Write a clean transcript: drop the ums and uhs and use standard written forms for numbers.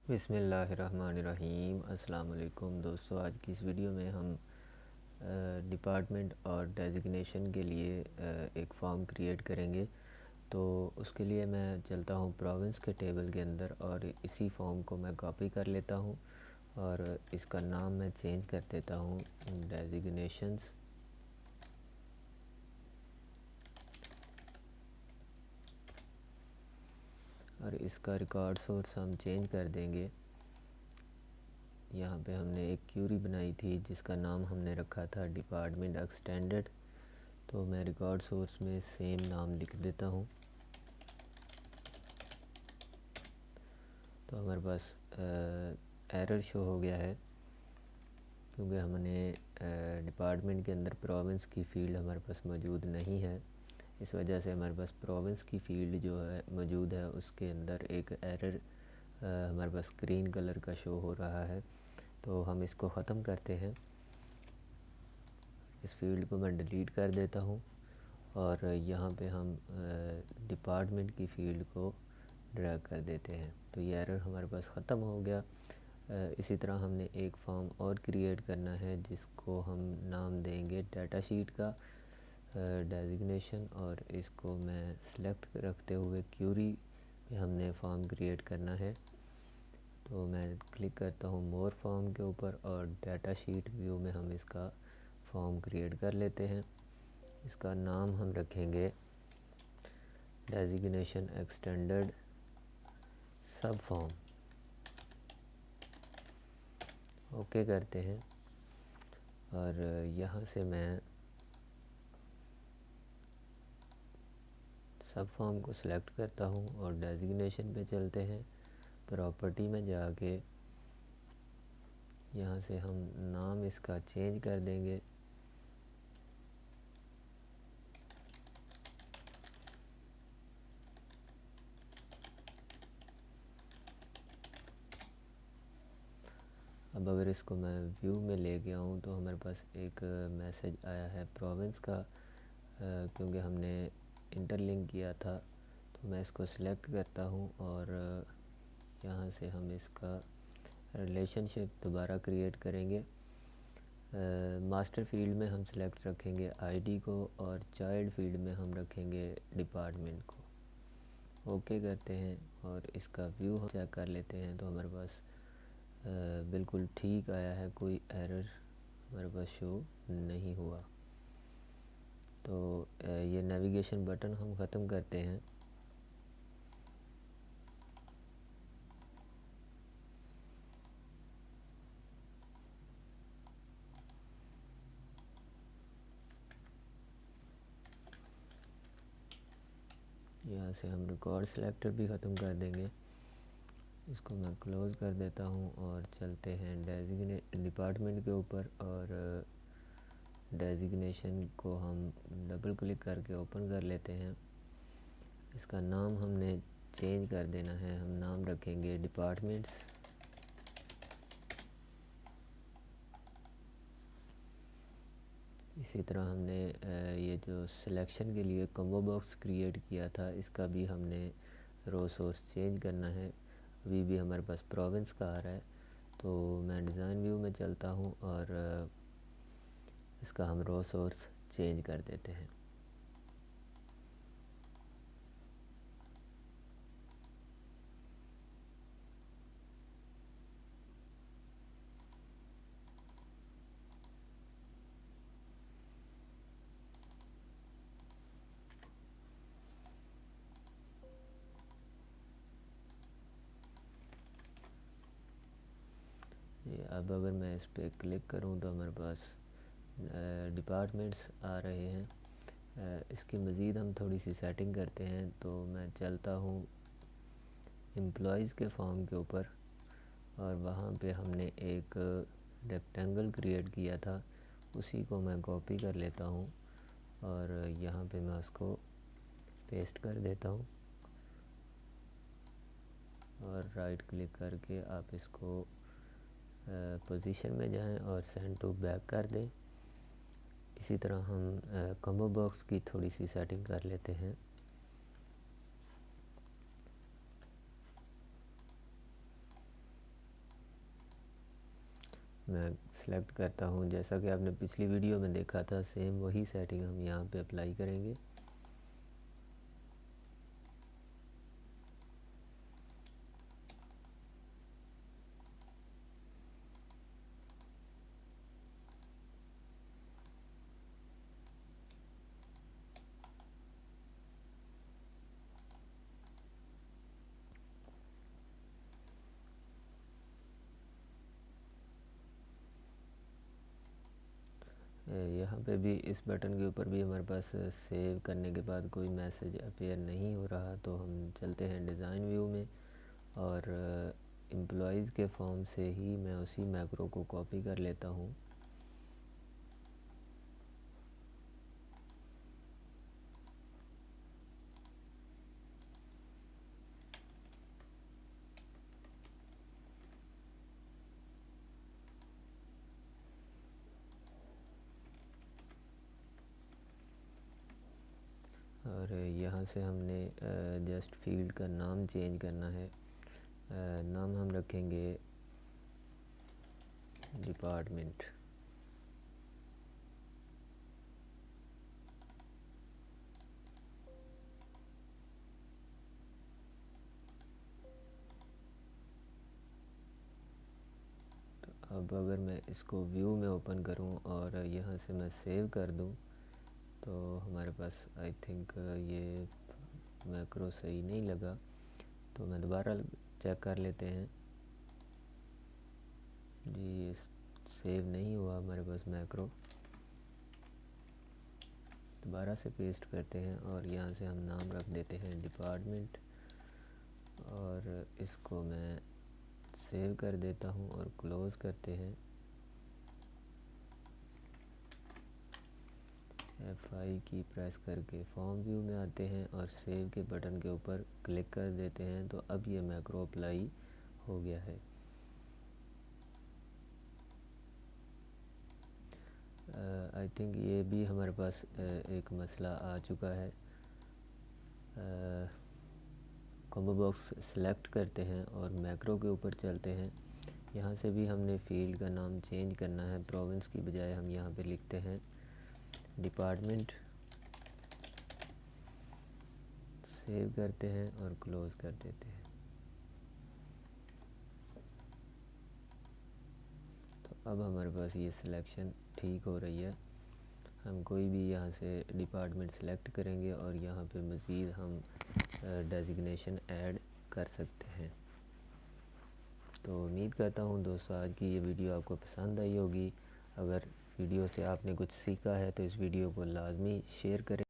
बिस्मिल्लाहिर्रहमानिर्रहीम। अस्सलाम वालेकुम दोस्तों, आज की इस वीडियो में हम डिपार्टमेंट और डेजिग्नेशन के लिए एक फॉर्म क्रिएट करेंगे। तो उसके लिए मैं चलता हूँ प्रोविंस के टेबल के अंदर और इसी फॉर्म को मैं कॉपी कर लेता हूँ और इसका नाम मैं चेंज कर देता हूँ डेजिग्नेशंस। और इसका रिकॉर्ड सोर्स हम चेंज कर देंगे। यहाँ पे हमने एक क्यूरी बनाई थी जिसका नाम हमने रखा था डिपार्टमेंट एक्सटेंडेड, तो मैं रिकॉर्ड सोर्स में सेम नाम लिख देता हूँ। तो हमारे पास एरर शो हो गया है क्योंकि हमने डिपार्टमेंट के अंदर प्रोविंस की फ़ील्ड हमारे पास मौजूद नहीं है। इस वजह से हमारे पास प्रोविंस की फ़ील्ड जो है मौजूद है उसके अंदर एक एरर हमारे पास ग्रीन कलर का शो हो रहा है। तो हम इसको ख़त्म करते हैं। इस फील्ड को मैं डिलीट कर देता हूँ और यहाँ पे हम डिपार्टमेंट की फ़ील्ड को ड्रैग कर देते हैं। तो ये एरर हमारे पास ख़त्म हो गया। इसी तरह हमने एक फॉर्म और क्रिएट करना है जिसको हम नाम देंगे डाटा शीट का डेजिग्नेशन, और इसको मैं सिलेक्ट रखते हुए क्यूरी पे हमने फॉर्म क्रिएट करना है। तो मैं क्लिक करता हूँ मोर फॉर्म के ऊपर और डाटा शीट व्यू में हम इसका फॉर्म क्रिएट कर लेते हैं। इसका नाम हम रखेंगे डेजिग्नेशन एक्सटेंडेड सब फॉर्म। ओके करते हैं और यहाँ से मैं सब फॉर्म को सिलेक्ट करता हूँ और डेजिग्नेशन पे चलते हैं। प्रॉपर्टी में जाके यहाँ से हम नाम इसका चेंज कर देंगे। अब अगर इसको मैं व्यू में ले गया हूँ तो हमारे पास एक मैसेज आया है प्रोविंस का, क्योंकि हमने इंटरलिंक किया था। तो मैं इसको सिलेक्ट करता हूँ और यहाँ से हम इसका रिलेशनशिप दोबारा क्रिएट करेंगे। मास्टर फील्ड में हम सिलेक्ट रखेंगे आईडी को और चाइल्ड फील्ड में हम रखेंगे डिपार्टमेंट को। ओके करते हैं और इसका व्यू हम चेक कर लेते हैं। तो हमारे पास बिल्कुल ठीक आया है, कोई एरर हमारे पास शो नहीं हुआ। तो ये नेविगेशन बटन हम ख़त्म करते हैं। यहाँ से हम रिकॉर्ड सेलेक्टर भी ख़त्म कर देंगे। इसको मैं क्लोज़ कर देता हूँ और चलते हैं डिपार्टमेंट के ऊपर और डेजिग्नेशन को हम डबल क्लिक करके ओपन कर लेते हैं। इसका नाम हमने चेंज कर देना है, हम नाम रखेंगे डिपार्टमेंट्स। इसी तरह हमने ये जो सिलेक्शन के लिए कॉम्बो बॉक्स क्रिएट किया था इसका भी हमने रो सोर्स चेंज करना है। अभी भी हमारे पास प्रोविंस का आ रहा है। तो मैं डिज़ाइन व्यू में चलता हूँ और इसका हम रो सोर्स चेंज कर देते हैं। ये अब अगर मैं इस पर क्लिक करूँ तो हमारे पास डिपार्टमेंट्स आ रहे हैं। इसकी मज़ीद हम थोड़ी सी सेटिंग करते हैं। तो मैं चलता हूँ एम्प्लॉइज़ के फॉर्म के ऊपर और वहाँ पे हमने एक रेक्टेंगल क्रिएट किया था, उसी को मैं कॉपी कर लेता हूँ और यहाँ पे मैं उसको पेस्ट कर देता हूँ और राइट क्लिक करके आप इसको पोजीशन में जाएं और सेंड टू बैक कर दें। इसी तरह हम कॉम्बो बॉक्स की थोड़ी सी सेटिंग कर लेते हैं। मैं सिलेक्ट करता हूँ। जैसा कि आपने पिछली वीडियो में देखा था, सेम वही सेटिंग हम यहाँ पे अप्लाई करेंगे। यहाँ पे भी इस बटन के ऊपर भी हमारे पास सेव करने के बाद कोई मैसेज अपीयर नहीं हो रहा, तो हम चलते हैं डिज़ाइन व्यू में और एम्प्लॉइज़ के फॉर्म से ही मैं उसी मैक्रो को कॉपी कर लेता हूँ। और यहाँ से हमने जस्ट फील्ड का नाम चेंज करना है। नाम हम रखेंगे डिपार्टमेंट। तो अब अगर मैं इसको व्यू में ओपन करूं और यहाँ से मैं सेव कर दूं, तो हमारे पास आई थिंक ये मैक्रो सही नहीं लगा, तो मैं दोबारा चेक कर लेते हैं। जी, ये सेव नहीं हुआ हमारे पास मैक्रो। दोबारा से पेस्ट करते हैं और यहाँ से हम नाम रख देते हैं डिपार्टमेंट, और इसको मैं सेव कर देता हूँ और क्लोज़ करते हैं। F5 की प्रेस करके फॉर्म व्यू में आते हैं और सेव के बटन के ऊपर क्लिक कर देते हैं, तो अब ये मैक्रो अप्लाई हो गया है। आई थिंक ये भी हमारे पास एक मसला आ चुका है। कॉम्बो बॉक्स सेलेक्ट करते हैं और मैक्रो के ऊपर चलते हैं। यहाँ से भी हमने फील्ड का नाम चेंज करना है। प्रोविंस की बजाय हम यहाँ पे लिखते हैं डिपार्टमेंट। सेव करते हैं और क्लोज़ कर देते हैं। तो अब हमारे पास ये सिलेक्शन ठीक हो रही है। हम कोई भी यहाँ से डिपार्टमेंट सेलेक्ट करेंगे और यहाँ पे मज़ीद हम डेजिग्नेशन ऐड कर सकते हैं। तो उम्मीद करता हूँ दोस्तों आज की ये वीडियो आपको पसंद आई होगी। अगर वीडियो से आपने कुछ सीखा है तो इस वीडियो को लाजमी शेयर करें।